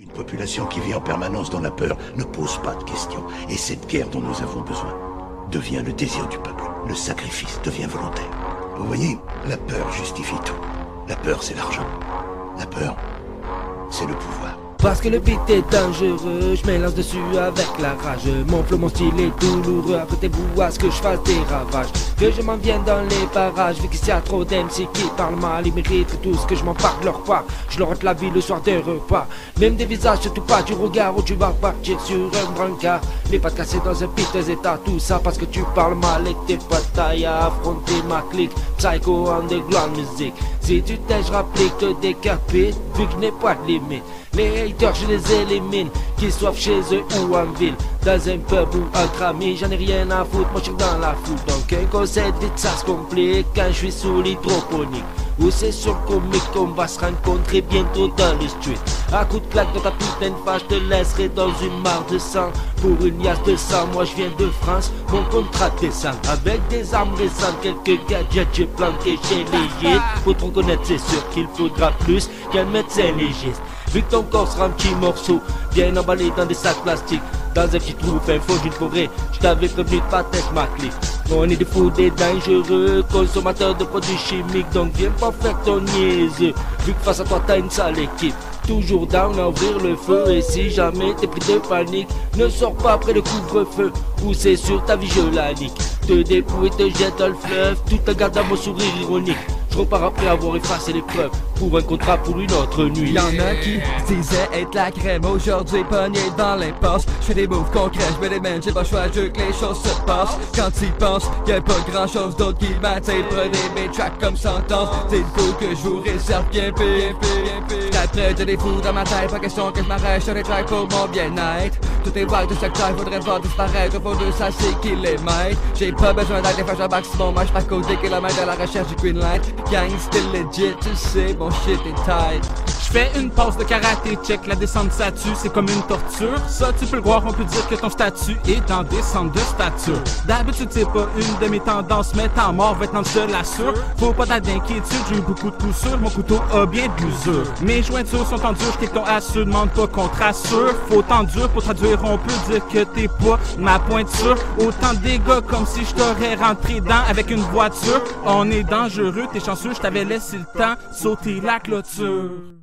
Une population qui vit en permanence dans la peur ne pose pas de questions. Et cette guerre dont nous avons besoin devient le désir du peuple. Le sacrifice devient volontaire. Vous voyez, la peur justifie tout. La peur, c'est l'argent. La peur, c'est le pouvoir. Parce que le beat est dangereux, je m'élance dessus avec la rage. Mon flow, mon style est douloureux, apprêtez-vous à ce que je fasse des ravages. Que je m'en vienne dans les parages, vu qu'il y a trop d'MC qui parlent mal. Ils méritent tout ce que je m'en parle leur part. Je leur ôte la vie le soir des repas. Même des visages, surtout pas du regard où tu vas partir sur un brancard. Les pattes cassées dans un piteux état, tout ça parce que tu parles mal et t'es pas taille à affronter ma clique. Psycho underground music. Si tu t'es, je rapplique, te décapite, vu que je n'ai pas de limite. Les haters je les élimine, qu'ils soient chez eux ou en ville, dans un pub ou entre amis, j'en ai rien à foutre, moi je suis dans la foule. Donc un conseil vite ça se complique quand je suis sous l'hydroponique. Ou c'est sur le comique qu'on va se rencontrer bientôt dans les streets. À coup de claque dans ta putain de face, je te laisserai dans une mare de sang. Pour une liasse de sang, moi je viens de France, mon contrat descend. Avec des armes récentes, quelques gadgets j'ai planté chez les hits. Pour te reconnaître c'est sûr qu'il faudra plus qu'un médecin légiste. Vu que ton corps sera un petit morceau, bien emballé dans des sacs plastiques, dans un petit trou fin fond d'une forêt, je t'avais prévenu de pas tester ma clique. On est des fous, des dangereux, consommateurs de produits chimiques, donc viens pas faire ton niaiseux, vu que face à toi t'as une sale équipe. Toujours down à ouvrir le feu, et si jamais t'es pris de panique, ne sors pas après le couvre-feu, ou c'est sur ta vie je la nique. Te dépouille et te jette dans le fleuve, tout en gardant mon sourire ironique. Je repars après avoir effacé les preuves, pour un contrat pour une autre nuit. Y'en a qui disaient être la crème, aujourd'hui pogné dans l'impasse. J'fais des moves concrets, j'mets des mains, j'ai pas le choix, je veux que les choses se passent. Quand ils pensent, y'a pas grand chose d'autre qui m'attire. Prenez mes tracks comme sentence, dites-vous que je vous réserve bien pire. J'suis j'ai des fous dans ma tête, pas question que je m'arrête, j'fais des tracks pour mon bien-être. Tout est vague de secteur, faudrait voir disparaître, au fond de ça c'est qui les maîtres. J'ai pas besoin d'être des flashbacks, maximum, moi j'pars cause des kilomètres à la recherche du green light. Gang still legit, tu sais, mon shit est tight. J'fais une pause de karaté, check la descente de statut, c'est comme une torture. Ça tu peux le voir, on peut dire que ton statut est en descente de stature. D'habitude c'est pas une de mes tendances, mais t'en mort, vêtements de l'assure. Faut pas t'être d'inquiétude, j'ai eu beaucoup de coups sûrs, mon couteau a bien de l'usure. Mes jointures sont en dur, j'kick ton assure, demande pas qu'on te rassure. Faut tant dur pour traduire, on peut dire que t'es pas ma pointure. Autant de dégâts comme si je t'aurais rentré dedans avec une voiture. On est dangereux, t'es chanceux, je t'avais laissé le temps sauter la clôture.